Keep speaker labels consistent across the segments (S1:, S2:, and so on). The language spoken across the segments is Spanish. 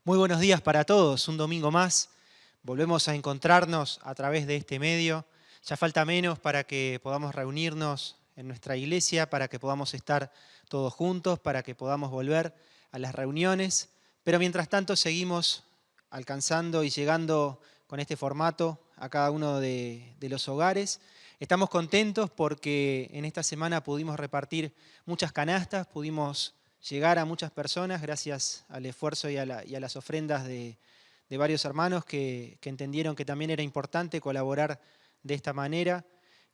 S1: Muy buenos días para todos, un domingo más. Volvemos a encontrarnos a través de este medio. Ya falta menos para que podamos reunirnos en nuestra iglesia, para que podamos estar todos juntos, para que podamos volver a las reuniones. Pero mientras tanto seguimos alcanzando y llegando con este formato a cada uno de los hogares. Estamos contentos porque en esta semana pudimos repartir muchas canastas, pudimos llegar a muchas personas gracias al esfuerzo y a las ofrendas de varios hermanos que entendieron que también era importante colaborar de esta manera.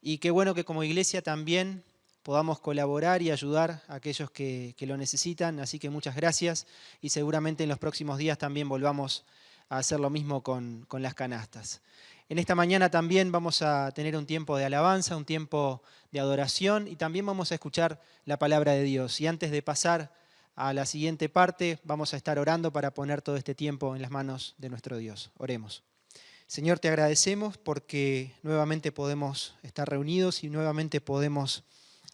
S1: Y qué bueno que como iglesia también podamos colaborar y ayudar a aquellos que lo necesitan. Así que muchas gracias y seguramente en los próximos días también volvamos a hacer lo mismo con las canastas. En esta mañana también vamos a tener un tiempo de alabanza, un tiempo de adoración y también vamos a escuchar la palabra de Dios. Y antes de pasar a la siguiente parte, vamos a estar orando para poner todo este tiempo en las manos de nuestro Dios. Oremos. Señor, te agradecemos porque nuevamente podemos estar reunidos y nuevamente podemos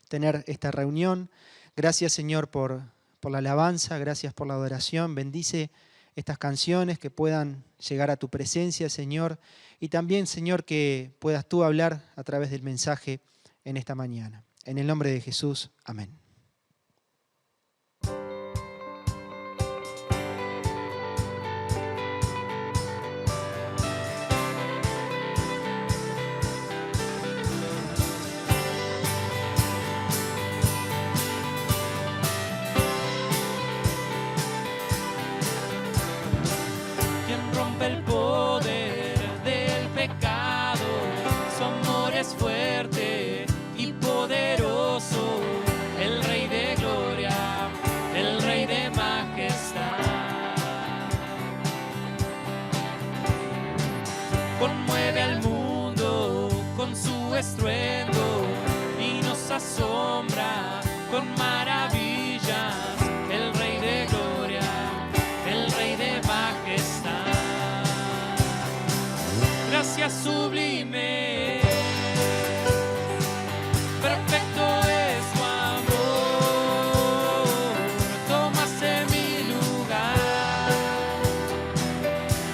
S1: tener esta reunión. Gracias, Señor, por la alabanza, gracias por la adoración. Bendice estas canciones que puedan llegar a tu presencia, Señor. Y también, Señor, que puedas tú hablar a través del mensaje en esta mañana. En el nombre de Jesús, amén.
S2: Quien rompe el poder del pecado, su amor es fuerte y poderoso, el Rey de gloria, el Rey de majestad. Conmueve al mundo con su estruendo y nos asombra con maravillas, el Rey de gloria, el Rey de majestad. Gracias sublime, perfecto es tu amor, tomaste mi lugar,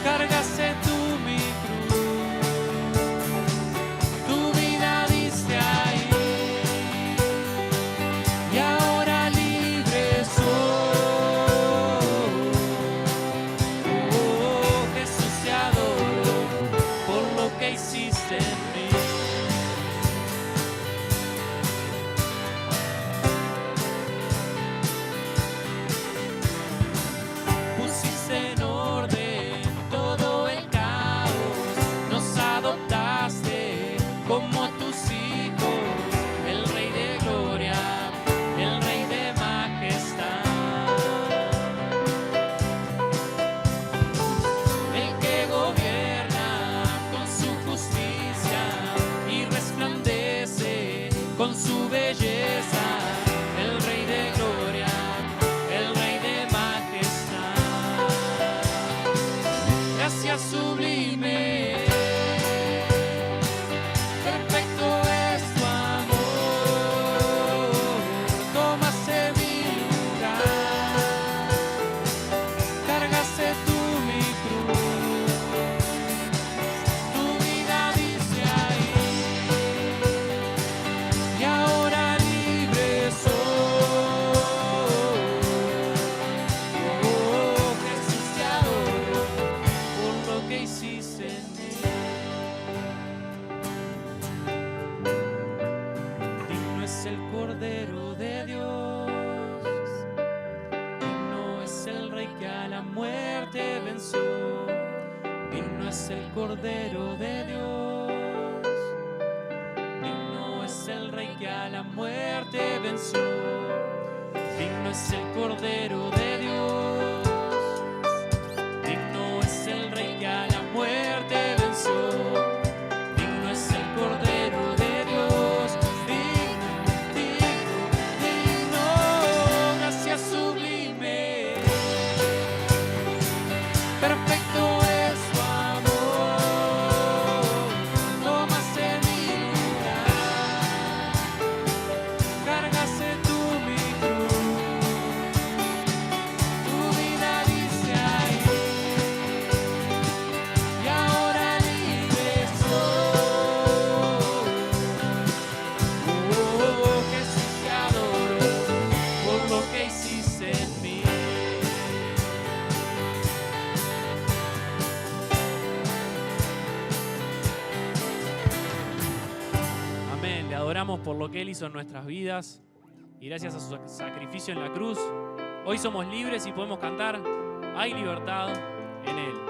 S2: cargaste tú mi cruz, tu vida diste ahí, y ahora libre soy. Oh, Jesús, te adoro por lo que hiciste en mí. Pusiste en orden todo el caos, nos adoptaste como tus hijos, el Rey de gloria, el Rey de majestad. El que gobierna con su justicia y resplandece con su belleza, el Rey de gloria, el Rey de majestad. Gracias sublime, perfecto es tu amor, tomaste mi lugar, cargaste tú mi cruz, tu vida dice ahí, y ahora libre soy. Oh, Jesús, te adoro por lo que hiciste en mí. Digno es el Cordero de Dios, digno es el Rey que a la muerte venció, digno es el Cordero de Dios, digno es el Rey que a la muerte venció, digno es el Cordero de Dios, digno es el Rey que a la muerte venció, digno es el Cordero de Dios, digno, digno, digno. Gracias sublime, perfecto es tu amor, tomaste mi lugar, cargaste tú mi cruz, adoramos por lo que Él hizo en nuestras vidas y gracias a su sacrificio en la cruz, hoy somos libres y podemos cantar, hay libertad en Él.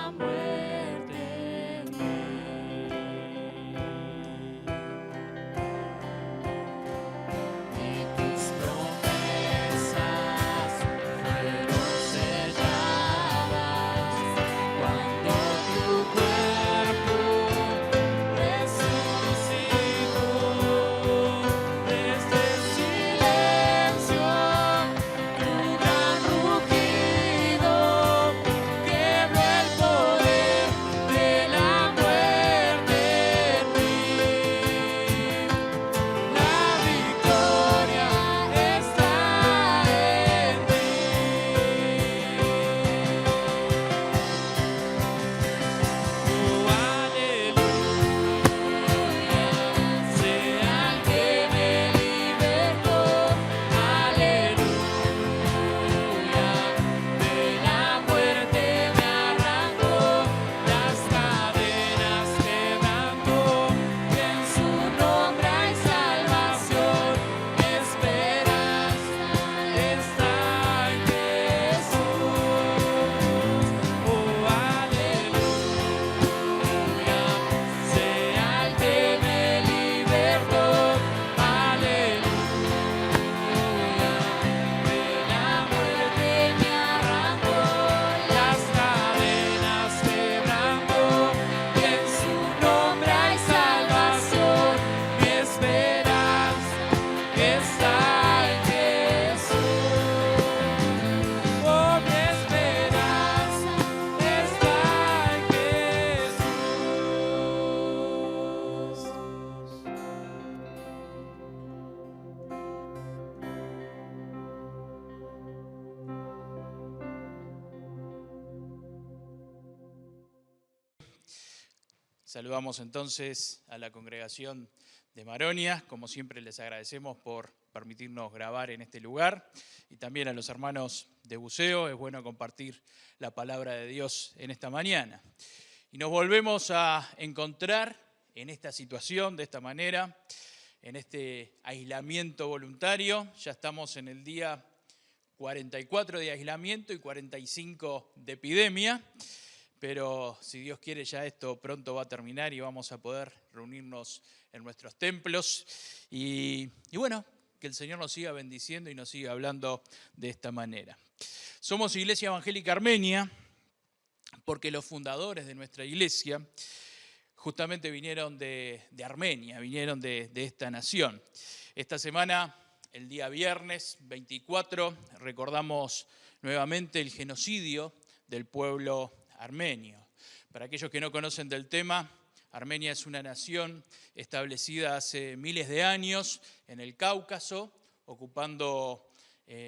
S2: la muerte en mí. Y tus promesas fueron selladas cuando tu cuerpo resucitó. Desde el silencio, tu gran rugido quebró el poder de la muerte en mí. La victoria está en ti. Oh, aleluya, sea el que me libertó. Aleluya, de la muerte me arrancó, las cadenas quebrantó. En su nombre hay salvación, mi esperanza está en Jesús. Oh, aleluya, sea el que me libertó. Aleluya, de la muerte me arrancó, las cadenas quebrantó. En su nombre hay salvación, mi esperanza está en Jesús. Oh, mi esperanza está en Jesús.
S3: Saludamos entonces a la congregación de Maronia. Como siempre les agradecemos por permitirnos grabar en este lugar, y también a los hermanos de Buceo. Es bueno compartir la palabra de Dios en esta mañana. Y nos volvemos a encontrar en esta situación, de esta manera, en este aislamiento voluntario. Ya estamos en el día 44 de aislamiento y 45 de epidemia. Pero si Dios quiere, ya esto pronto va a terminar y vamos a poder reunirnos en nuestros templos. Y bueno, que el Señor nos siga bendiciendo y nos siga hablando de esta manera. Somos Iglesia Evangélica Armenia porque los fundadores de nuestra iglesia justamente vinieron de Armenia, vinieron de esta nación. Esta semana, el día viernes 24, recordamos nuevamente el genocidio del pueblo armenio. Para aquellos que no conocen del tema, Armenia es una nación establecida hace miles de años en el Cáucaso, ocupando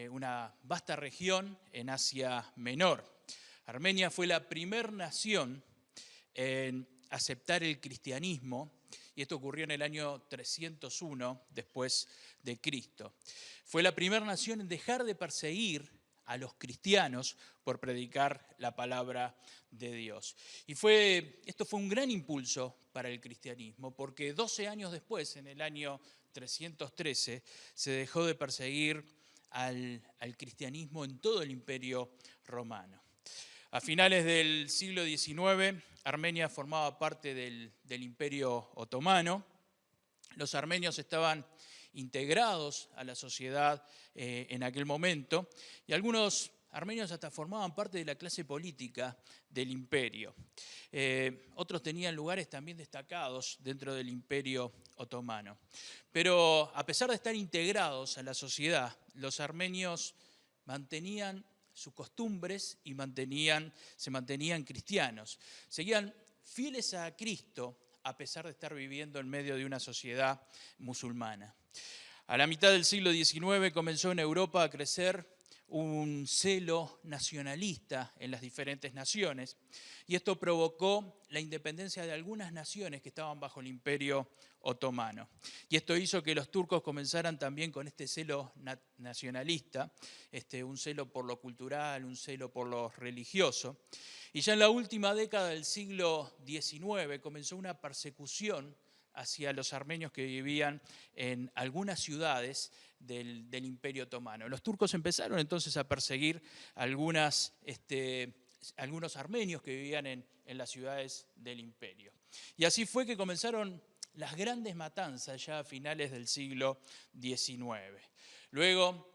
S3: una vasta región en Asia Menor. Armenia fue la primera nación en aceptar el cristianismo, y esto ocurrió en el año 301 después de Cristo. Fue la primera nación en dejar de perseguir a los cristianos por predicar la palabra de Dios. Y esto fue un gran impulso para el cristianismo, porque 12 años después, en el año 313, se dejó de perseguir al cristianismo en todo el Imperio Romano. A finales del siglo XIX, Armenia formaba parte del Imperio Otomano. Los armenios estaban integrados a la sociedad en aquel momento, y algunos armenios hasta formaban parte de la clase política del imperio. Otros tenían lugares también destacados dentro del Imperio Otomano. Pero a pesar de estar integrados a la sociedad, los armenios mantenían sus costumbres y se mantenían cristianos. Seguían fieles a Cristo a pesar de estar viviendo en medio de una sociedad musulmana. A la mitad del siglo XIX comenzó en Europa a crecer un celo nacionalista en las diferentes naciones, y esto provocó la independencia de algunas naciones que estaban bajo el Imperio Otomano. Y esto hizo que los turcos comenzaran también con este celo nacionalista, un celo por lo cultural, un celo por lo religioso. Y ya en la última década del siglo XIX comenzó una persecución hacia los armenios que vivían en algunas ciudades del Imperio Otomano. Los turcos empezaron entonces a perseguir algunas algunos armenios que vivían en las ciudades del imperio. Y así fue que comenzaron las grandes matanzas ya a finales del siglo XIX. Luego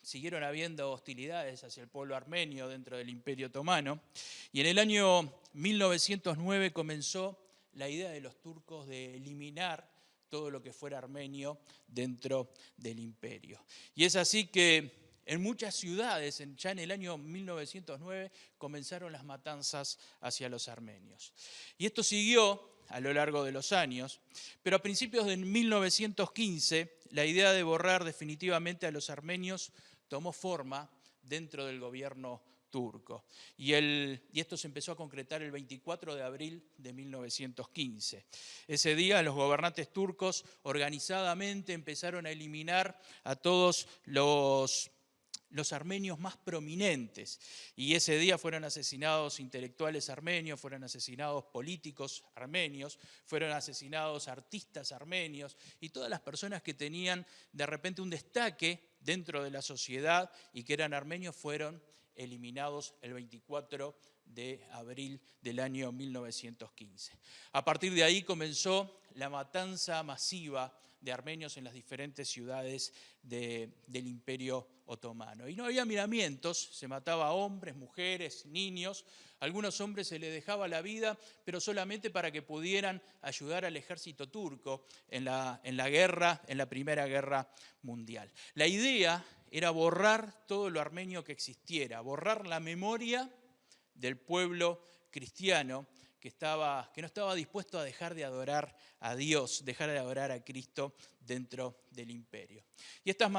S3: siguieron habiendo hostilidades hacia el pueblo armenio dentro del Imperio Otomano, y en el año 1909 comenzó la idea de los turcos de eliminar todo lo que fuera armenio dentro del imperio. Y es así que en muchas ciudades, ya en el año 1909, comenzaron las matanzas hacia los armenios. Y esto siguió a lo largo de los años, pero a principios de 1915 la idea de borrar definitivamente a los armenios tomó forma dentro del gobierno turco. Y esto se empezó a concretar el 24 de abril de 1915. Ese día los gobernantes turcos organizadamente empezaron a eliminar a todos los armenios más prominentes. Y ese día fueron asesinados intelectuales armenios, fueron asesinados políticos armenios, fueron asesinados artistas armenios y todas las personas que tenían de repente un destaque dentro de la sociedad y que eran armenios fueron eliminados el 24 de abril del año 1915. A partir de ahí comenzó la matanza masiva de armenios en las diferentes ciudades del Imperio Otomano. Y no había miramientos, se mataba a hombres, mujeres, niños. A algunos hombres se les dejaba la vida, pero solamente para que pudieran ayudar al ejército turco en la guerra, en la Primera Guerra Mundial. La idea era borrar todo lo armenio que existiera, borrar la memoria del pueblo cristiano que no estaba dispuesto a dejar de adorar a Dios, dejar de adorar a Cristo dentro del imperio. Y estas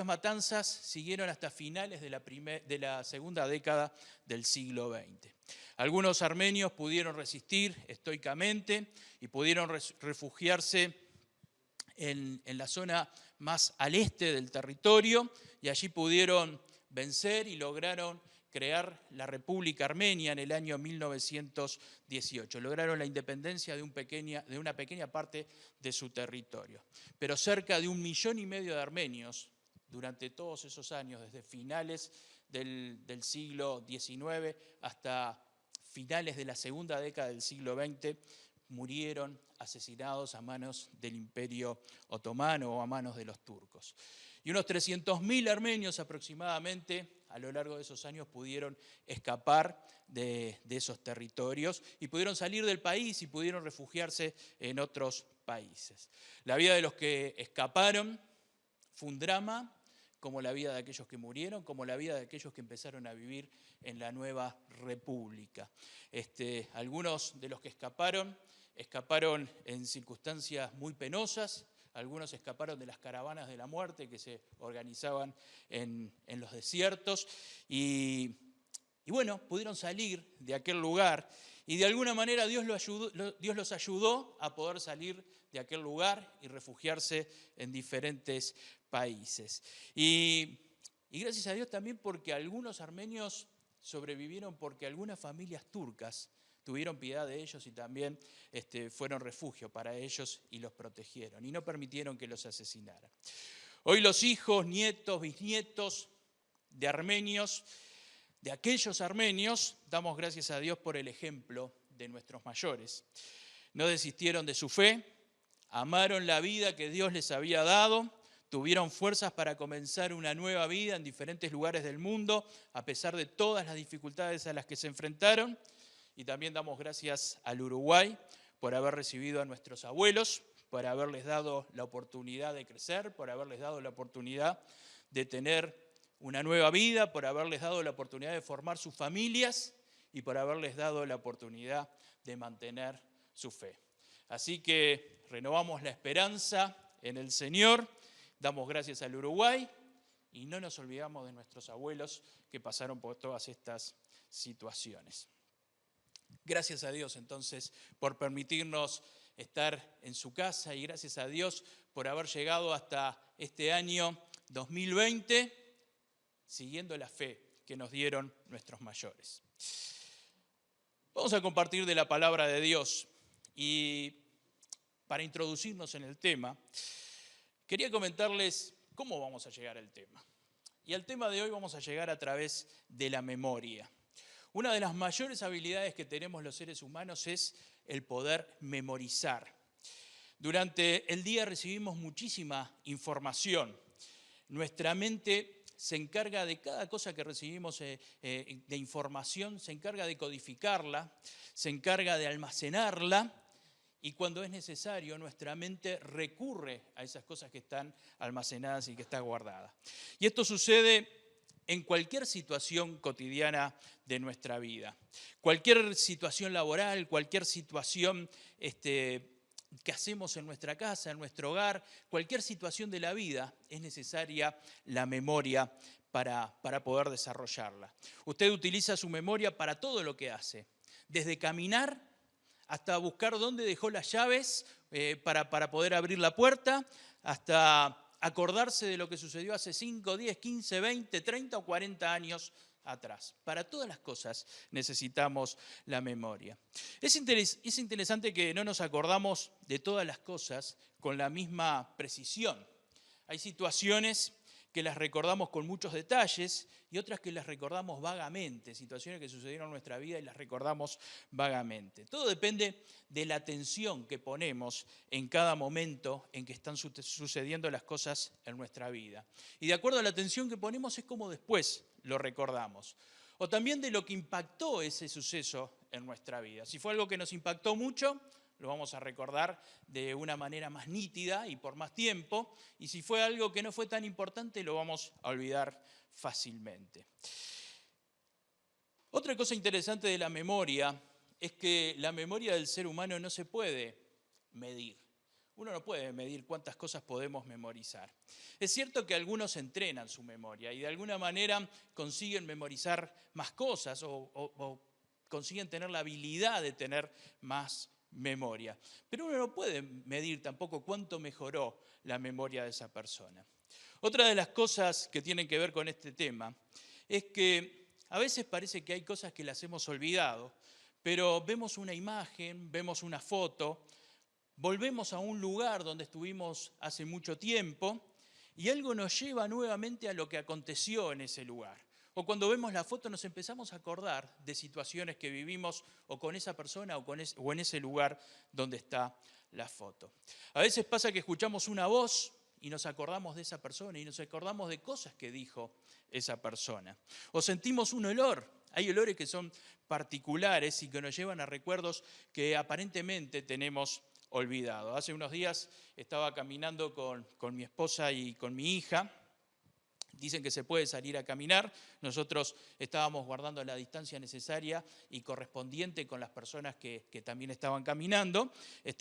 S3: matanzas siguieron hasta finales de la segunda década del siglo XX. Algunos armenios pudieron resistir estoicamente y pudieron refugiarse en la zona más al este del territorio, y allí pudieron vencer y lograron crear la República Armenia en el año 1918. Lograron la independencia de una pequeña parte de su territorio. Pero cerca de 1,5 millones de armenios, durante todos esos años, desde finales del siglo XIX hasta finales de la segunda década del siglo XX, murieron asesinados a manos del Imperio Otomano o a manos de los turcos. Y unos 300.000 armenios aproximadamente a lo largo de esos años pudieron escapar de esos territorios y pudieron salir del país y pudieron refugiarse en otros países. La vida de los que escaparon fue un drama, como la vida de aquellos que murieron, como la vida de aquellos que empezaron a vivir en la nueva república. Algunos de los que escaparon en circunstancias muy penosas. Algunos escaparon de las caravanas de la muerte que se organizaban en los desiertos y bueno, pudieron salir de aquel lugar y de alguna manera Dios los ayudó a poder salir de aquel lugar y refugiarse en diferentes países. Y gracias a Dios también porque algunos armenios sobrevivieron porque algunas familias turcas tuvieron piedad de ellos y también fueron refugio para ellos y los protegieron y no permitieron que los asesinaran. Hoy los hijos, nietos, bisnietos de armenios, de aquellos armenios, damos gracias a Dios por el ejemplo de nuestros mayores. No desistieron de su fe, amaron la vida que Dios les había dado, tuvieron fuerzas para comenzar una nueva vida en diferentes lugares del mundo, a pesar de todas las dificultades a las que se enfrentaron. Y también damos gracias al Uruguay por haber recibido a nuestros abuelos, por haberles dado la oportunidad de crecer, por haberles dado la oportunidad de tener una nueva vida, por haberles dado la oportunidad de formar sus familias y por haberles dado la oportunidad de mantener su fe. Así que renovamos la esperanza en el Señor, damos gracias al Uruguay y no nos olvidamos de nuestros abuelos que pasaron por todas estas situaciones. Gracias a Dios entonces por permitirnos estar en su casa y gracias a Dios por haber llegado hasta este año 2020 siguiendo la fe que nos dieron nuestros mayores. Vamos a compartir de la palabra de Dios y para introducirnos en el tema, quería comentarles cómo vamos a llegar al tema. Y al tema de hoy vamos a llegar a través de la memoria. Una de las mayores habilidades que tenemos los seres humanos es el poder memorizar. Durante el día recibimos muchísima información. Nuestra mente se encarga de cada cosa que recibimos de información, se encarga de codificarla, se encarga de almacenarla, y cuando es necesario nuestra mente recurre a esas cosas que están almacenadas y que están guardadas. Y esto sucede en cualquier situación cotidiana de nuestra vida. Cualquier situación laboral, cualquier situación que hacemos en nuestra casa, en nuestro hogar, cualquier situación de la vida, es necesaria la memoria para poder desarrollarla. Usted utiliza su memoria para todo lo que hace, desde caminar hasta buscar dónde dejó las llaves para poder abrir la puerta, hasta acordarse de lo que sucedió hace 5, 10, 15, 20, 30 o 40 años atrás. Para todas las cosas necesitamos la memoria. Es interesante que no nos acordamos de todas las cosas con la misma precisión. Hay situaciones que las recordamos con muchos detalles y otras que las recordamos vagamente, situaciones que sucedieron en nuestra vida y las recordamos vagamente. Todo depende de la atención que ponemos en cada momento en que están sucediendo las cosas en nuestra vida. Y de acuerdo a la atención que ponemos es como después lo recordamos. O también de lo que impactó ese suceso en nuestra vida. Si fue algo que nos impactó mucho, lo vamos a recordar de una manera más nítida y por más tiempo. Y si fue algo que no fue tan importante, lo vamos a olvidar fácilmente. Otra cosa interesante de la memoria es que la memoria del ser humano no se puede medir. Uno no puede medir cuántas cosas podemos memorizar. Es cierto que algunos entrenan su memoria y de alguna manera consiguen memorizar más cosas o consiguen tener la habilidad de tener más memoria. Pero uno no puede medir tampoco cuánto mejoró la memoria de esa persona. Otra de las cosas que tienen que ver con este tema es que a veces parece que hay cosas que las hemos olvidado, pero vemos una imagen, vemos una foto, volvemos a un lugar donde estuvimos hace mucho tiempo y algo nos lleva nuevamente a lo que aconteció en ese lugar. O cuando vemos la foto nos empezamos a acordar de situaciones que vivimos o con esa persona o en ese lugar donde está la foto. A veces pasa que escuchamos una voz y nos acordamos de esa persona y nos acordamos de cosas que dijo esa persona. O sentimos un olor. Hay olores que son particulares y que nos llevan a recuerdos que aparentemente tenemos olvidado. Hace unos días estaba caminando con mi esposa y con mi hija. Dicen que se puede salir a caminar. Nosotros estábamos guardando la distancia necesaria y correspondiente con las personas que también estaban caminando.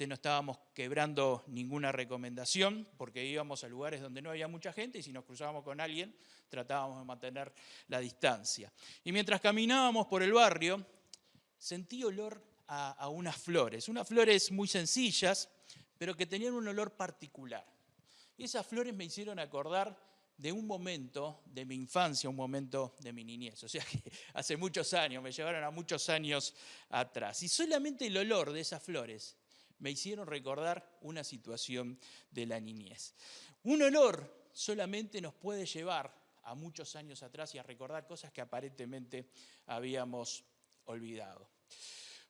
S3: No estábamos quebrando ninguna recomendación porque íbamos a lugares donde no había mucha gente y si nos cruzábamos con alguien tratábamos de mantener la distancia. Y mientras caminábamos por el barrio, sentí olor a unas flores muy sencillas, pero que tenían un olor particular. Y esas flores me hicieron acordar de un momento de mi infancia, un momento de mi niñez. O sea que hace muchos años, me llevaron a muchos años atrás. Y solamente el olor de esas flores me hicieron recordar una situación de la niñez. Un olor solamente nos puede llevar a muchos años atrás y a recordar cosas que aparentemente habíamos olvidado.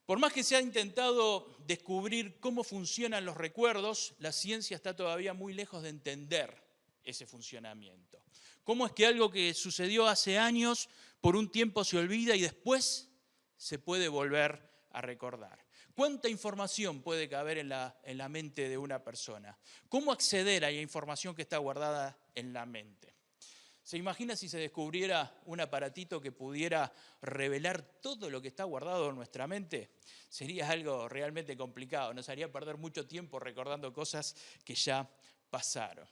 S3: Por más que se ha intentado descubrir cómo funcionan los recuerdos, la ciencia está todavía muy lejos de entender ese funcionamiento. ¿Cómo es que algo que sucedió hace años por un tiempo se olvida y después se puede volver a recordar? ¿Cuánta información puede caber en la mente de una persona? ¿Cómo acceder a la información que está guardada en la mente? ¿Se imagina si se descubriera un aparatito que pudiera revelar todo lo que está guardado en nuestra mente? Sería algo realmente complicado, nos haría perder mucho tiempo recordando cosas que ya pasaron.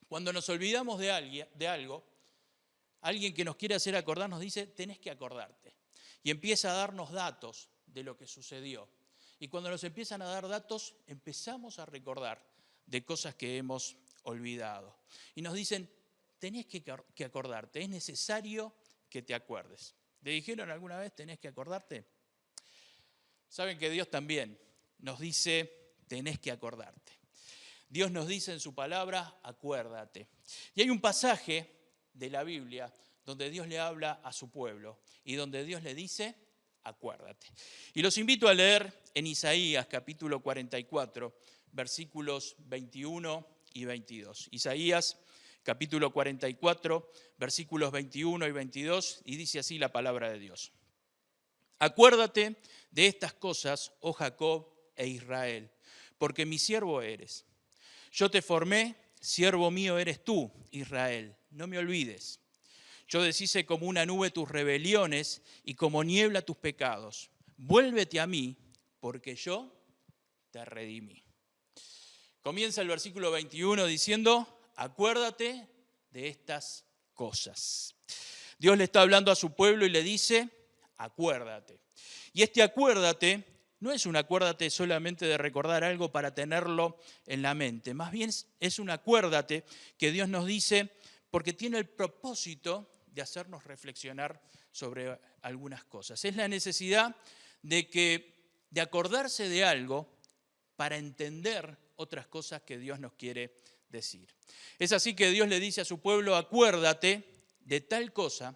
S3: Cuando nos olvidamos de algo, alguien que nos quiere hacer acordar nos dice, tenés que acordarte. Y empieza a darnos datos de lo que sucedió. Y cuando nos empiezan a dar datos, empezamos a recordar de cosas que hemos olvidado. Y nos dicen, tenés que acordarte, es necesario que te acuerdes. ¿Le dijeron alguna vez, tenés que acordarte? Saben que Dios también nos dice, tenés que acordarte. Dios nos dice en su palabra, acuérdate. Y hay un pasaje de la Biblia donde Dios le habla a su pueblo y donde Dios le dice, acuérdate. Y los invito a leer en Isaías capítulo 44, versículos 21 y 22. Isaías capítulo 44, versículos 21 y 22, y dice así la palabra de Dios. Acuérdate de estas cosas, oh Jacob e Israel, porque mi siervo eres. Yo te formé, siervo mío eres tú, Israel, no me olvides. Yo deshice como una nube tus rebeliones y como niebla tus pecados. Vuélvete a mí, porque yo te redimí. Comienza el versículo 21 diciendo, acuérdate de estas cosas. Dios le está hablando a su pueblo y le dice, acuérdate. Y este acuérdate no es un acuérdate solamente de recordar algo para tenerlo en la mente. Más bien es un acuérdate que Dios nos dice porque tiene el propósito de hacernos reflexionar sobre algunas cosas. Es la necesidad de acordarse de algo para entender otras cosas que Dios nos quiere decir. Es así que Dios le dice a su pueblo, acuérdate de tal cosa,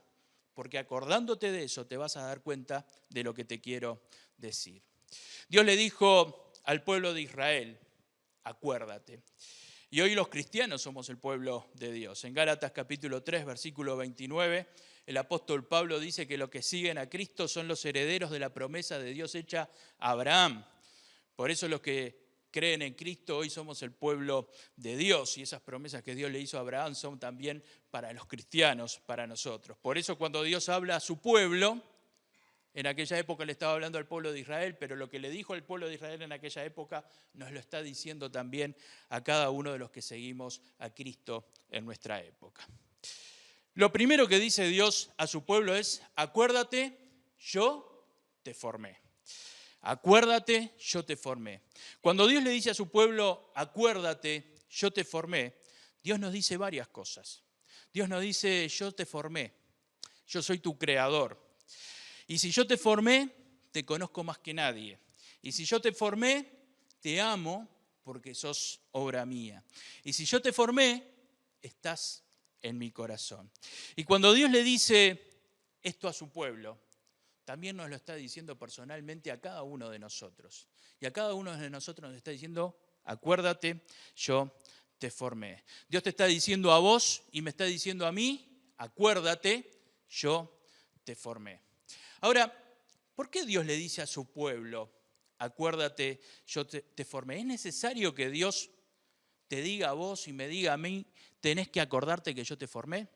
S3: porque acordándote de eso te vas a dar cuenta de lo que te quiero decir. Dios le dijo al pueblo de Israel, acuérdate. Y hoy los cristianos somos el pueblo de Dios. En Gálatas capítulo 3, versículo 29, el apóstol Pablo dice que los que siguen a Cristo son los herederos de la promesa de Dios hecha a Abraham. Por eso los que creen en Cristo hoy somos el pueblo de Dios y esas promesas que Dios le hizo a Abraham son también para los cristianos, para nosotros. Por eso cuando Dios habla a su pueblo, en aquella época le estaba hablando al pueblo de Israel, pero lo que le dijo al pueblo de Israel en aquella época nos lo está diciendo también a cada uno de los que seguimos a Cristo en nuestra época. Lo primero que dice Dios a su pueblo es, acuérdate, yo te formé. Acuérdate, yo te formé. Cuando Dios le dice a su pueblo, acuérdate, yo te formé, Dios nos dice varias cosas. Dios nos dice, yo te formé, yo soy tu creador. Y si yo te formé, te conozco más que nadie. Y si yo te formé, te amo porque sos obra mía. Y si yo te formé, estás en mi corazón. Y cuando Dios le dice esto a su pueblo, también nos lo está diciendo personalmente a cada uno de nosotros. Y a cada uno de nosotros nos está diciendo, acuérdate, yo te formé. Dios te está diciendo a vos y me está diciendo a mí, acuérdate, yo te formé. Ahora, ¿por qué Dios le dice a su pueblo, acuérdate, yo te formé? ¿Es necesario que Dios te diga a vos y me diga a mí, tenés que acordarte que yo te formé?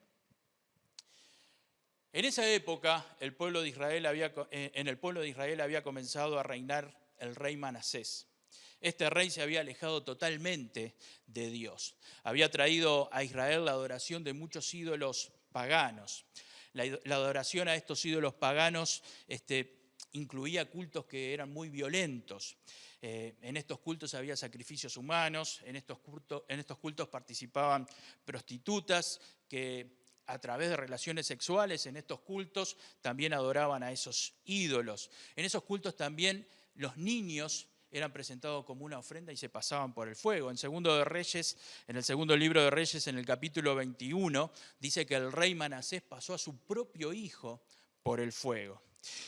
S3: En esa época, en el pueblo de Israel había comenzado a reinar el rey Manasés. Este rey se había alejado totalmente de Dios. Había traído a Israel la adoración de muchos ídolos paganos. La adoración a estos ídolos paganos incluía cultos que eran muy violentos. En estos cultos había sacrificios humanos, en estos cultos participaban prostitutas que a través de relaciones sexuales en estos cultos también adoraban a esos ídolos. En esos cultos también los niños eran presentados como una ofrenda y se pasaban por el fuego. En el segundo libro de Reyes, en el capítulo 21, dice que el rey Manasés pasó a su propio hijo por el fuego.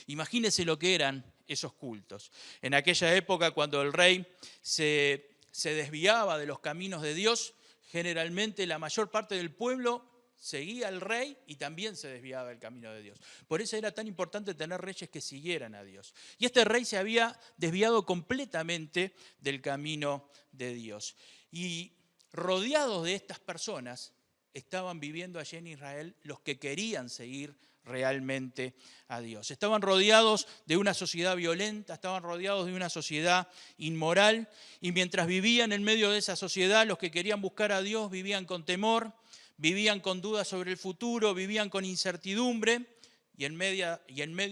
S3: Imagínense lo que eran esos cultos. En aquella época, cuando el rey se desviaba de los caminos de Dios, generalmente la mayor parte del pueblo seguía al rey y también se desviaba del camino de Dios. Por eso era tan importante tener reyes que siguieran a Dios. Y este rey se había desviado completamente del camino de Dios. Y rodeados de estas personas estaban viviendo allí en Israel los que querían seguir realmente a Dios. Estaban rodeados de una sociedad violenta, estaban rodeados de una sociedad inmoral, y mientras vivían en medio de esa sociedad, los que querían buscar a Dios vivían con temor, vivían con dudas sobre el futuro, vivían con incertidumbre, y en medio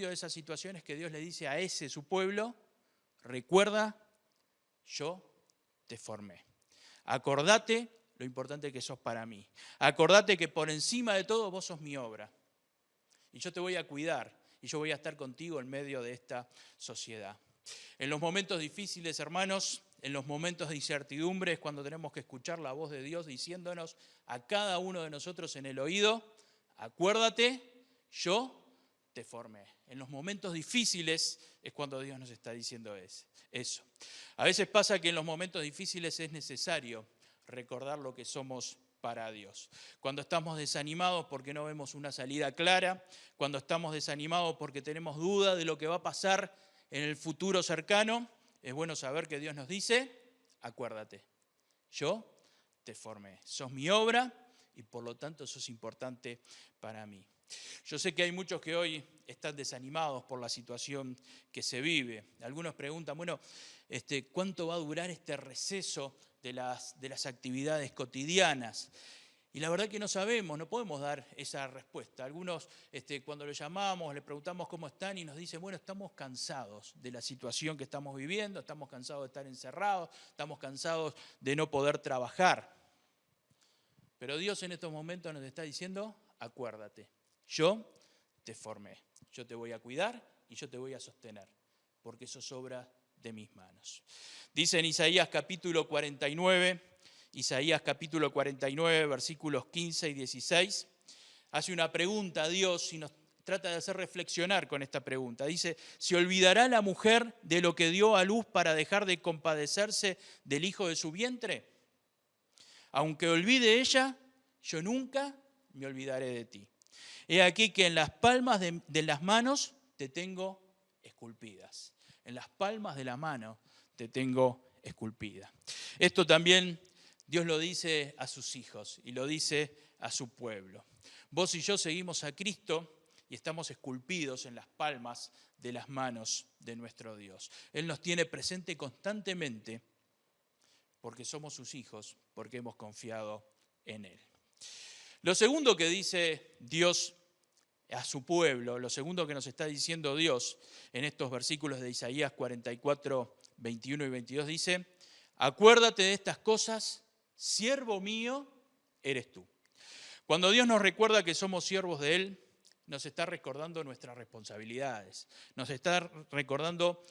S3: de esas situaciones que Dios le dice a ese su pueblo, recuerda, yo te formé. Acordate lo importante que sos para mí. Acordate que por encima de todo vos sos mi obra. Y yo te voy a cuidar y yo voy a estar contigo en medio de esta sociedad. En los momentos difíciles, hermanos, en los momentos de incertidumbre es cuando tenemos que escuchar la voz de Dios diciéndonos a cada uno de nosotros en el oído, Acuérdate, yo te formé. En los momentos difíciles es cuando Dios nos está diciendo eso. A veces pasa que en los momentos difíciles es necesario recordar lo que somos para Dios. Cuando estamos desanimados porque no vemos una salida clara, cuando estamos desanimados porque tenemos duda de lo que va a pasar en el futuro cercano, es bueno saber que Dios nos dice, acuérdate, yo te formé, sos mi obra y por lo tanto sos importante para mí. Yo sé que hay muchos que hoy están desanimados por la situación que se vive. Algunos preguntan, bueno, ¿cuánto va a durar este receso de las actividades cotidianas? Y la verdad que no sabemos, no podemos dar esa respuesta. Algunos cuando los llamamos, les preguntamos cómo están y nos dicen, bueno, estamos cansados de la situación que estamos viviendo, estamos cansados de estar encerrados, estamos cansados de no poder trabajar. Pero Dios en estos momentos nos está diciendo, acuérdate, yo te formé, yo te voy a cuidar y yo te voy a sostener, porque sos obra de mis manos. Dice en Isaías capítulo 49, versículos 15 y 16, hace una pregunta a Dios y nos trata de hacer reflexionar con esta pregunta. Dice, ¿se olvidará la mujer de lo que dio a luz para dejar de compadecerse del hijo de su vientre? Aunque olvide ella, yo nunca me olvidaré de ti. He aquí que en las palmas de las manos te tengo esculpidas. En las palmas de la mano te tengo esculpida. Esto también Dios lo dice a sus hijos y lo dice a su pueblo. Vos y yo seguimos a Cristo y estamos esculpidos en las palmas de las manos de nuestro Dios. Él nos tiene presente constantemente porque somos sus hijos, porque hemos confiado en Él. Lo segundo que dice Dios a su pueblo, lo segundo que nos está diciendo Dios en estos versículos de Isaías 44, 21 y 22 dice, acuérdate de estas cosas, siervo mío eres tú. Cuando Dios nos recuerda que somos siervos de Él, nos está recordando nuestras responsabilidades, nos está recordando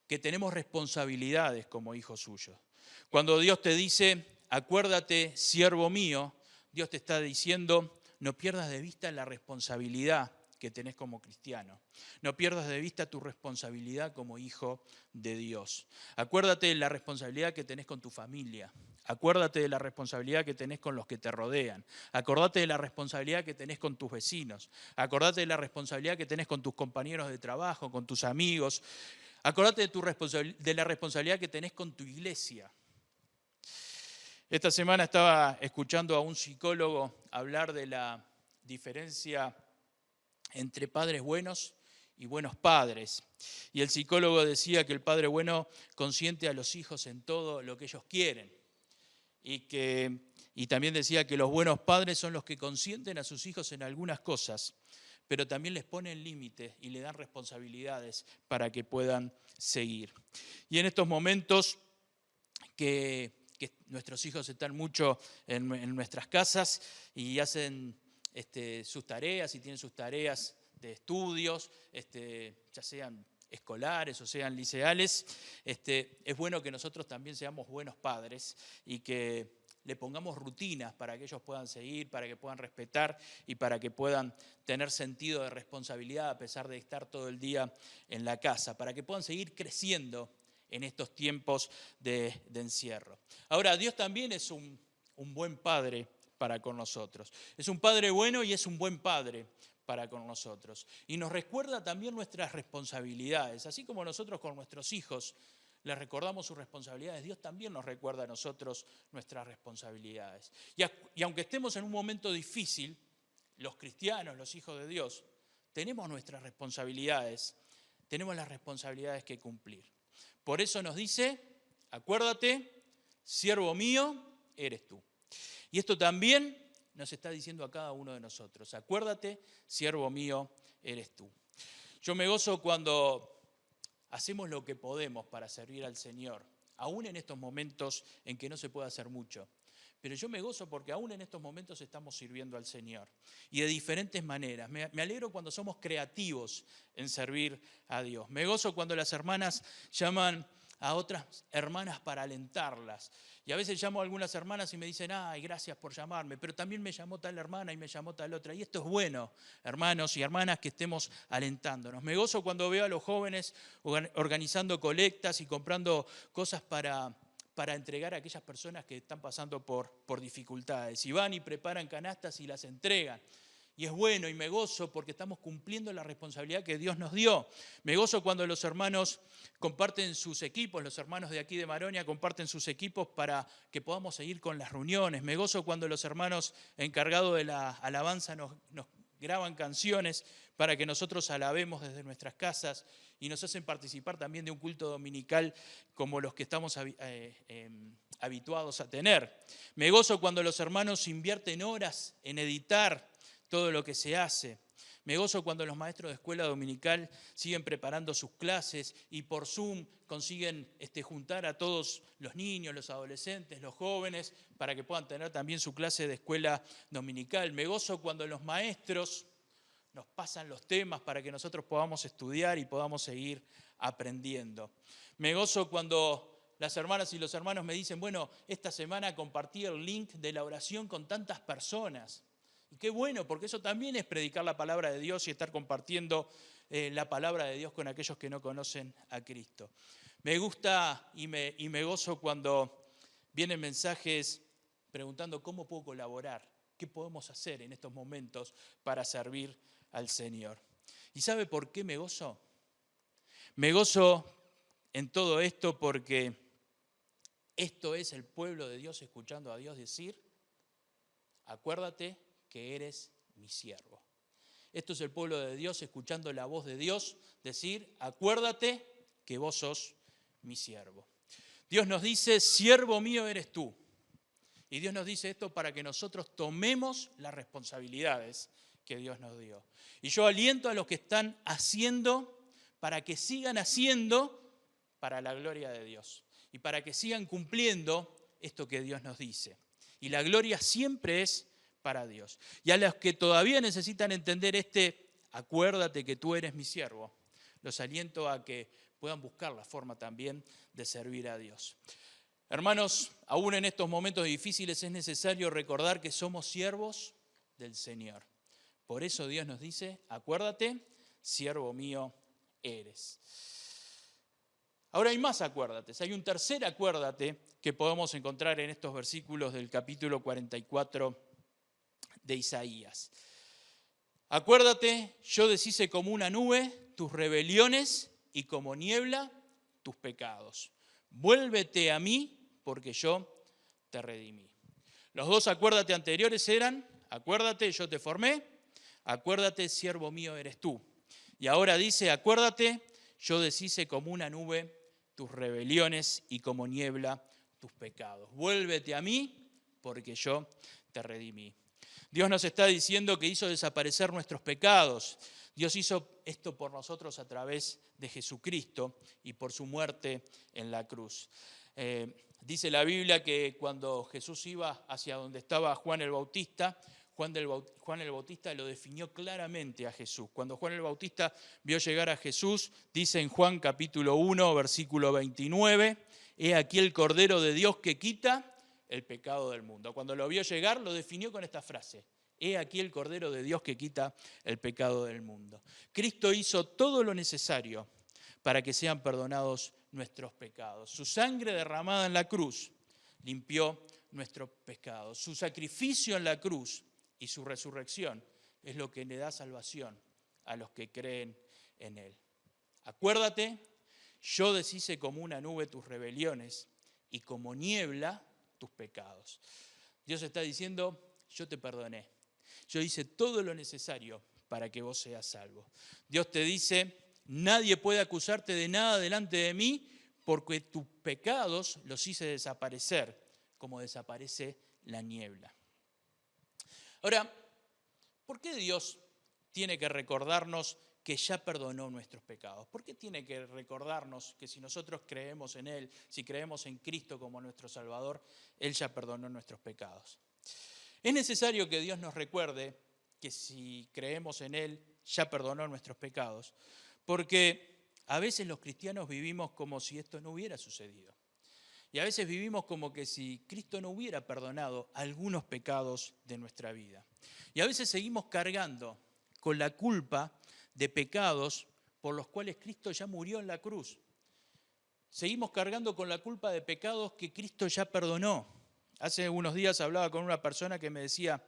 S3: que tenemos responsabilidades como hijos suyos. Cuando Dios te dice, acuérdate, siervo mío, Dios te está diciendo, no pierdas de vista la responsabilidad que tenés como cristiano. No pierdas de vista tu responsabilidad como hijo de Dios. Acuérdate de la responsabilidad que tenés con tu familia. Acuérdate de la responsabilidad que tenés con los que te rodean. Acordate de la responsabilidad que tenés con tus vecinos. Acordate de la responsabilidad que tenés con tus compañeros de trabajo, con tus amigos. Acordate de la responsabilidad que tenés con tu iglesia. Esta semana estaba escuchando a un psicólogo hablar de la diferencia entre padres buenos y buenos padres. Y el psicólogo decía que el padre bueno consiente a los hijos en todo lo que ellos quieren. Y también decía que los buenos padres son los que consienten a sus hijos en algunas cosas, pero también les ponen límites y le dan responsabilidades para que puedan seguir. Y en estos momentos que nuestros hijos están mucho en nuestras casas y hacen sus tareas y tienen sus tareas de estudios, ya sean escolares o sean liceales, es bueno que nosotros también seamos buenos padres y que le pongamos rutinas para que ellos puedan seguir, para que puedan respetar y para que puedan tener sentido de responsabilidad a pesar de estar todo el día en la casa, para que puedan seguir creciendo en estos tiempos de encierro. Ahora, Dios también es un buen padre para con nosotros. Es un padre bueno y es un buen padre para con nosotros. Y nos recuerda también nuestras responsabilidades. Así como nosotros con nuestros hijos les recordamos sus responsabilidades, Dios también nos recuerda a nosotros nuestras responsabilidades. Y aunque estemos en un momento difícil, los cristianos, los hijos de Dios, tenemos nuestras responsabilidades, tenemos las responsabilidades que cumplir. Por eso nos dice, acuérdate, siervo mío, eres tú. Y esto también nos está diciendo a cada uno de nosotros, acuérdate, siervo mío, eres tú. Yo me gozo cuando hacemos lo que podemos para servir al Señor, aún en estos momentos en que no se puede hacer mucho. Pero yo me gozo porque aún en estos momentos estamos sirviendo al Señor. Y de diferentes maneras. Me alegro cuando somos creativos en servir a Dios. Me gozo cuando las hermanas llaman a otras hermanas para alentarlas. Y a veces llamo a algunas hermanas y me dicen, ay, gracias por llamarme, pero también me llamó tal hermana y me llamó tal otra. Y esto es bueno, hermanos y hermanas, que estemos alentándonos. Me gozo cuando veo a los jóvenes organizando colectas y comprando cosas para entregar a aquellas personas que están pasando por dificultades. Y van y preparan canastas y las entregan. Y es bueno y me gozo porque estamos cumpliendo la responsabilidad que Dios nos dio. Me gozo cuando los hermanos comparten sus equipos, los hermanos de aquí de Maronia comparten sus equipos para que podamos seguir con las reuniones. Me gozo cuando los hermanos encargados de la alabanza nos graban canciones para que nosotros alabemos desde nuestras casas y nos hacen participar también de un culto dominical como los que estamos habituados a tener. Me gozo cuando los hermanos invierten horas en editar todo lo que se hace. Me gozo cuando los maestros de escuela dominical siguen preparando sus clases y por Zoom consiguen juntar a todos los niños, los adolescentes, los jóvenes, para que puedan tener también su clase de escuela dominical. Me gozo cuando los maestros nos pasan los temas para que nosotros podamos estudiar y podamos seguir aprendiendo. Me gozo cuando las hermanas y los hermanos me dicen, bueno, esta semana compartí el link de la oración con tantas personas. Y qué bueno, porque eso también es predicar la palabra de Dios y estar compartiendo la palabra de Dios con aquellos que no conocen a Cristo. Me gusta y me gozo cuando vienen mensajes preguntando cómo puedo colaborar, qué podemos hacer en estos momentos para servir al Señor. ¿Y sabe por qué me gozo? Me gozo en todo esto porque esto es el pueblo de Dios escuchando a Dios decir, acuérdate que eres mi siervo. Esto es el pueblo de Dios escuchando la voz de Dios decir, acuérdate que vos sos mi siervo. Dios nos dice, siervo mío eres tú. Y Dios nos dice esto para que nosotros tomemos las responsabilidades que Dios nos dio. Y yo aliento a los que están haciendo para que sigan haciendo para la gloria de Dios. Y para que sigan cumpliendo esto que Dios nos dice. Y la gloria siempre es para Dios. Y a los que todavía necesitan entender acuérdate que tú eres mi siervo, los aliento a que puedan buscar la forma también de servir a Dios. Hermanos, aún en estos momentos difíciles es necesario recordar que somos siervos del Señor. Por eso Dios nos dice, acuérdate, siervo mío eres. Ahora hay más acuérdates, hay un tercer acuérdate que podemos encontrar en estos versículos del capítulo 44 de Isaías. Acuérdate, yo deshice como una nube tus rebeliones y como niebla tus pecados. Vuélvete a mí porque yo te redimí. Los dos acuérdate anteriores eran, acuérdate, yo te formé, acuérdate, siervo mío eres tú. Y ahora dice, acuérdate, yo deshice como una nube tus rebeliones y como niebla tus pecados. Vuélvete a mí porque yo te redimí. Dios nos está diciendo que hizo desaparecer nuestros pecados. Dios hizo esto por nosotros a través de Jesucristo y por su muerte en la cruz. Dice la Biblia que cuando Jesús iba hacia donde estaba Juan el Bautista, Juan el Bautista lo definió claramente a Jesús. Cuando Juan el Bautista vio llegar a Jesús, dice en Juan capítulo 1, versículo 29, he aquí el Cordero de Dios que quita el pecado del mundo. Cuando lo vio llegar, lo definió con esta frase. He aquí el Cordero de Dios que quita el pecado del mundo. Cristo hizo todo lo necesario para que sean perdonados nuestros pecados. Su sangre derramada en la cruz limpió nuestros pecados. Su sacrificio en la cruz y su resurrección es lo que le da salvación a los que creen en Él. Acuérdate, yo deshice como una nube tus rebeliones y como niebla tus pecados. Dios está diciendo, yo te perdoné. Yo hice todo lo necesario para que vos seas salvo. Dios te dice, nadie puede acusarte de nada delante de mí porque tus pecados los hice desaparecer, como desaparece la niebla. Ahora, ¿por qué Dios tiene que recordarnos que ya perdonó nuestros pecados? ¿Por qué tiene que recordarnos que si nosotros creemos en Él, si creemos en Cristo como nuestro Salvador, Él ya perdonó nuestros pecados? Es necesario que Dios nos recuerde que si creemos en Él, ya perdonó nuestros pecados, porque a veces los cristianos vivimos como si esto no hubiera sucedido. Y a veces vivimos como que si Cristo no hubiera perdonado algunos pecados de nuestra vida. Y a veces seguimos cargando con la culpa de pecados por los cuales Cristo ya murió en la cruz. Seguimos cargando con la culpa de pecados que Cristo ya perdonó. Hace unos días hablaba con una persona que me decía,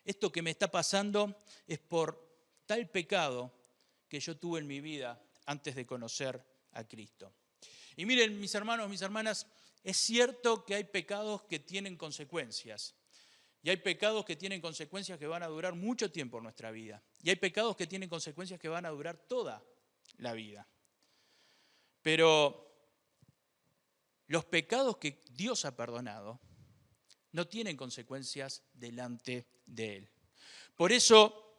S3: esto que me está pasando es por tal pecado que yo tuve en mi vida antes de conocer a Cristo. Y miren, mis hermanos, mis hermanas, es cierto que hay pecados que tienen consecuencias. Y hay pecados que tienen consecuencias que van a durar mucho tiempo en nuestra vida. Y hay pecados que tienen consecuencias que van a durar toda la vida. Pero los pecados que Dios ha perdonado no tienen consecuencias delante de Él. Por eso,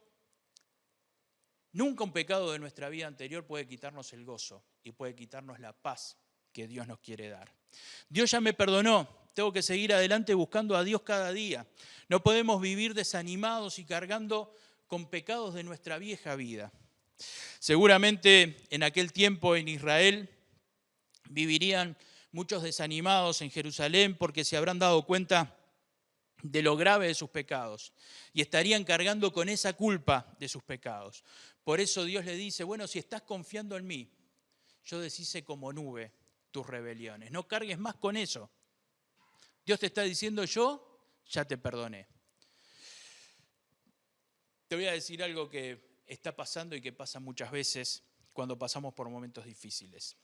S3: nunca un pecado de nuestra vida anterior puede quitarnos el gozo y puede quitarnos la paz que Dios nos quiere dar. Dios ya me perdonó, tengo que seguir adelante buscando a Dios cada día. No podemos vivir desanimados y cargando con pecados de nuestra vieja vida. Seguramente en aquel tiempo en Israel vivirían muchos desanimados en Jerusalén porque se habrán dado cuenta de lo grave de sus pecados y estarían cargando con esa culpa de sus pecados. Por eso Dios le dice, bueno, si estás confiando en mí, yo deshice como nube tus rebeliones. No cargues más con eso. Dios te está diciendo, yo ya te perdoné. Te voy a decir algo que está pasando y que pasa muchas veces cuando pasamos por momentos difíciles.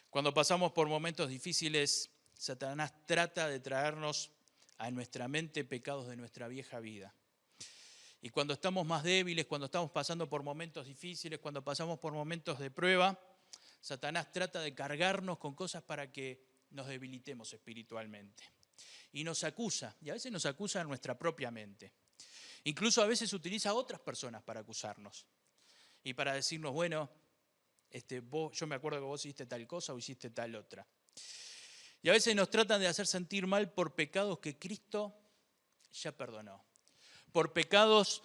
S3: Cuando pasamos por momentos difíciles, Satanás trata de traernos a nuestra mente pecados de nuestra vieja vida. Y cuando estamos más débiles, cuando estamos pasando por momentos difíciles, cuando pasamos por momentos de prueba, Satanás trata de cargarnos con cosas para que nos debilitemos espiritualmente. Y nos acusa, y a veces nos acusa a nuestra propia mente. Incluso a veces utiliza a otras personas para acusarnos. Y para decirnos, bueno, yo me acuerdo que vos hiciste tal cosa o hiciste tal otra. Y a veces nos tratan de hacer sentir mal por pecados que Cristo ya perdonó. Por pecados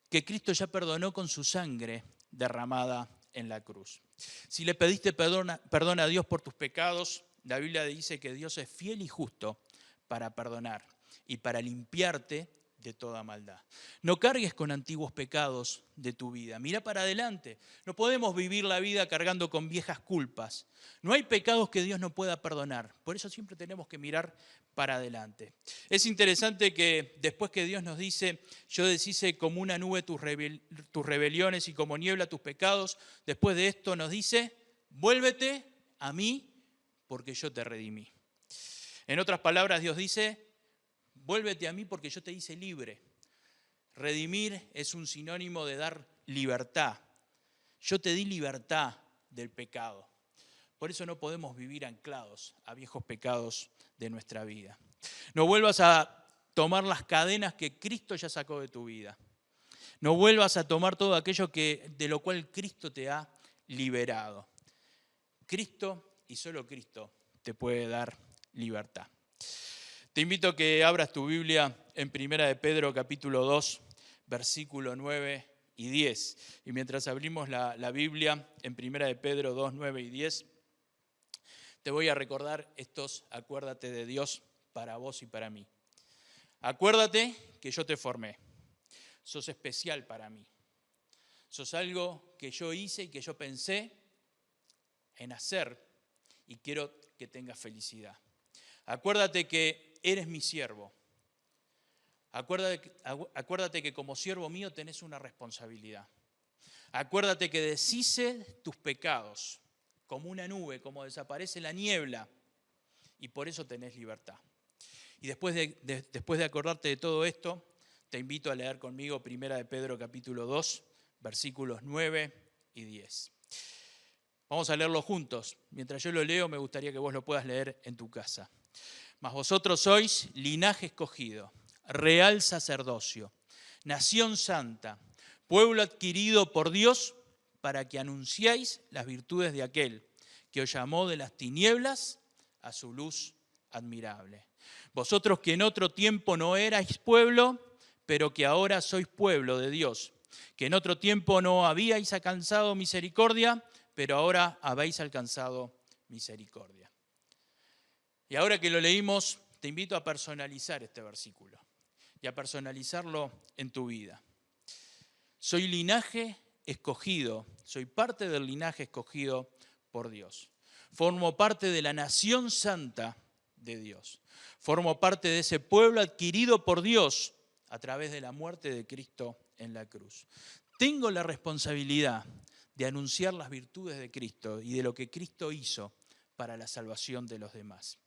S3: que Cristo ya perdonó con su sangre derramada en la cruz. Si le pediste perdón a Dios por tus pecados, la Biblia dice que Dios es fiel y justo para perdonar y para limpiarte de toda maldad. No cargues con antiguos pecados de tu vida. Mira para adelante. No podemos vivir la vida cargando con viejas culpas. No hay pecados que Dios no pueda perdonar. Por eso siempre tenemos que mirar para adelante. Es interesante que después que Dios nos dice, yo deshice como una nube tus rebeliones y como niebla tus pecados, después de esto nos dice, vuélvete a mí porque yo te redimí. En otras palabras, Dios dice, vuélvete a mí porque yo te hice libre. Redimir es un sinónimo de dar libertad. Yo te di libertad del pecado. Por eso no podemos vivir anclados a viejos pecados de nuestra vida. No vuelvas a tomar las cadenas que Cristo ya sacó de tu vida. No vuelvas a tomar todo aquello de lo cual Cristo te ha liberado. Cristo y solo Cristo te puede dar libertad. Te invito a que abras tu Biblia en 1 de Pedro capítulo 2, versículo 9 y 10. Y mientras abrimos la Biblia en 1 de Pedro 2, 9 y 10, te voy a recordar estos acuérdate de Dios para vos y para mí. Acuérdate que yo te formé. Sos especial para mí. Sos algo que yo hice y que yo pensé en hacer y quiero que tengas felicidad. Acuérdate que eres mi siervo. Acuérdate que como siervo mío tenés una responsabilidad. Acuérdate que deshice tus pecados como una nube, como desaparece la niebla, y por eso tenés libertad. Y después de acordarte de todo esto, te invito a leer conmigo 1 de Pedro capítulo 2, versículos 9 y 10. Vamos a leerlo juntos. Mientras yo lo leo, me gustaría que vos lo puedas leer en tu casa. Mas vosotros sois linaje escogido, real sacerdocio, nación santa, pueblo adquirido por Dios para que anunciáis las virtudes de aquel que os llamó de las tinieblas a su luz admirable. Vosotros que en otro tiempo no erais pueblo, pero que ahora sois pueblo de Dios, que en otro tiempo no habíais alcanzado misericordia, pero ahora habéis alcanzado misericordia. Y ahora que lo leímos, te invito a personalizar este versículo y a personalizarlo en tu vida. Soy linaje escogido, soy parte del linaje escogido por Dios. Formo parte de la nación santa de Dios. Formo parte de ese pueblo adquirido por Dios a través de la muerte de Cristo en la cruz. Tengo la responsabilidad de anunciar las virtudes de Cristo y de lo que Cristo hizo para la salvación de los demás.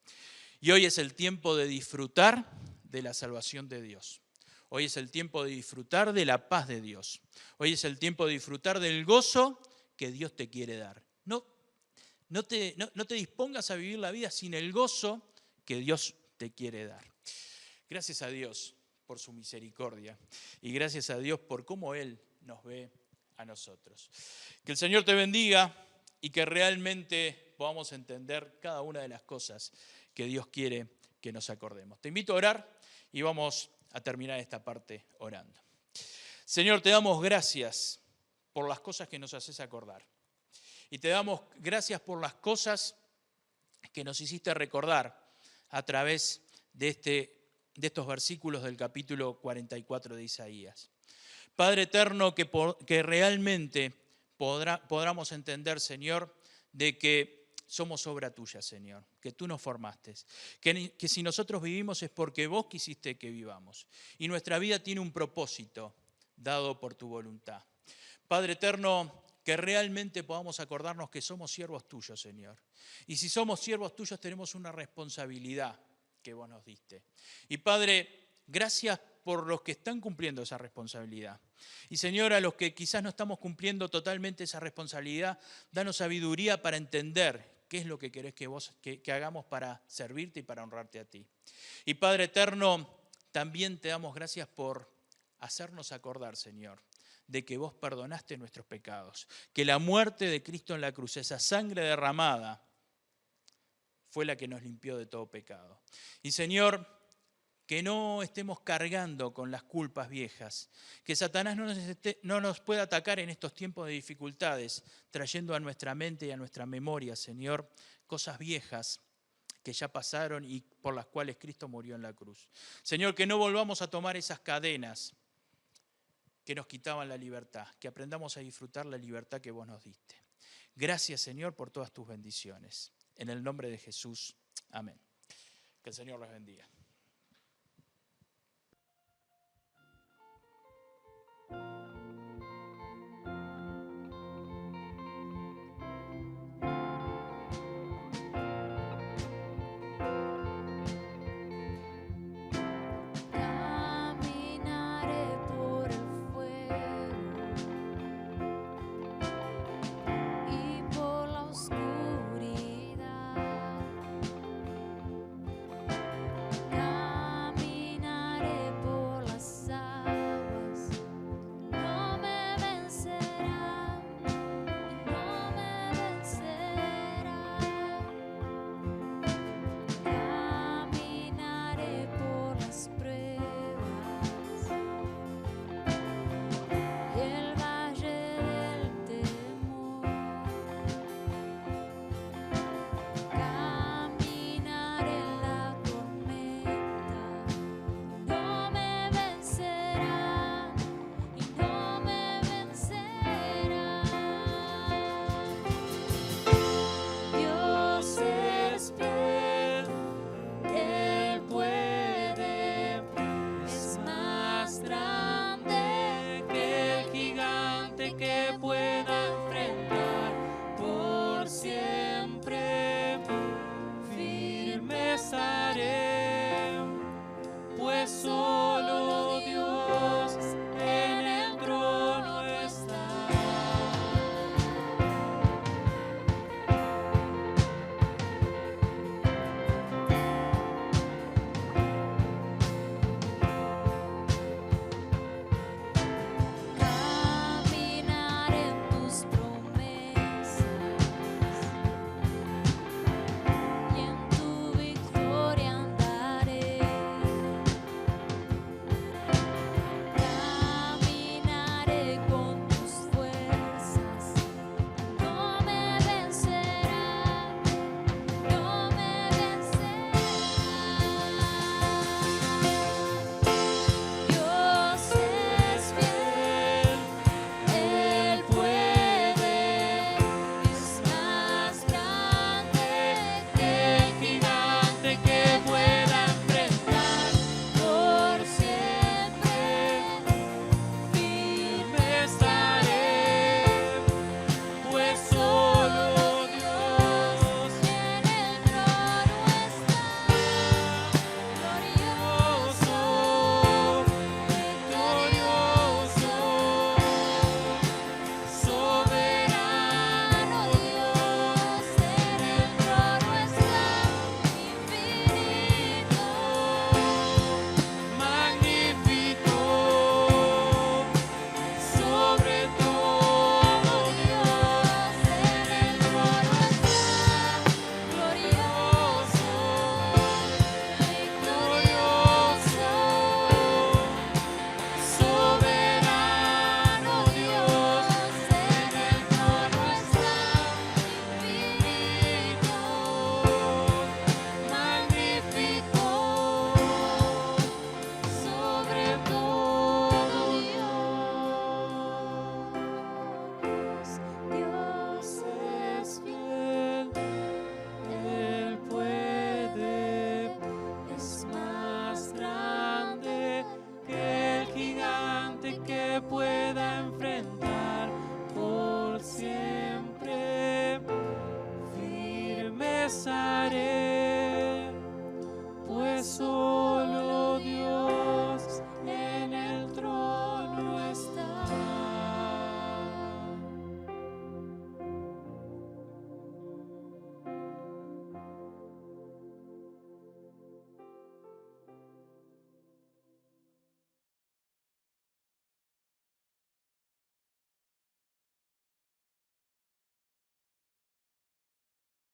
S3: Y hoy es el tiempo de disfrutar de la salvación de Dios. Hoy es el tiempo de disfrutar de la paz de Dios. Hoy es el tiempo de disfrutar del gozo que Dios te quiere dar. No te dispongas a vivir la vida sin el gozo que Dios te quiere dar. Gracias a Dios por su misericordia y gracias a Dios por cómo Él nos ve a nosotros. Que el Señor te bendiga y que realmente podamos entender cada una de las cosas que Dios quiere que nos acordemos. Te invito a orar y vamos a terminar esta parte orando. Señor, te damos gracias por las cosas que nos haces acordar. Y te damos gracias por las cosas que nos hiciste recordar a través de estos versículos del capítulo 44 de Isaías. Padre eterno, que realmente podamos entender, Señor, de que somos obra tuya, Señor, que tú nos formaste, que si nosotros vivimos es porque vos quisiste que vivamos. Y nuestra vida tiene un propósito dado por tu voluntad. Padre eterno, que realmente podamos acordarnos que somos siervos tuyos, Señor. Y si somos siervos tuyos tenemos una responsabilidad que vos nos diste. Y Padre, gracias por los que están cumpliendo esa responsabilidad. Y Señor, a los que quizás no estamos cumpliendo totalmente esa responsabilidad, danos sabiduría para entender qué es lo que querés que hagamos para servirte y para honrarte a ti. Y Padre eterno, también te damos gracias por hacernos acordar, Señor, de que vos perdonaste nuestros pecados, que la muerte de Cristo en la cruz, esa sangre derramada, fue la que nos limpió de todo pecado. Y Señor, que no estemos cargando con las culpas viejas, que Satanás no nos pueda atacar en estos tiempos de dificultades, trayendo a nuestra mente y a nuestra memoria, Señor, cosas viejas que ya pasaron y por las cuales Cristo murió en la cruz. Señor, que no volvamos a tomar esas cadenas que nos quitaban la libertad, que aprendamos a disfrutar la libertad que vos nos diste. Gracias, Señor, por todas tus bendiciones. En el nombre de Jesús, amén. Que el Señor los bendiga.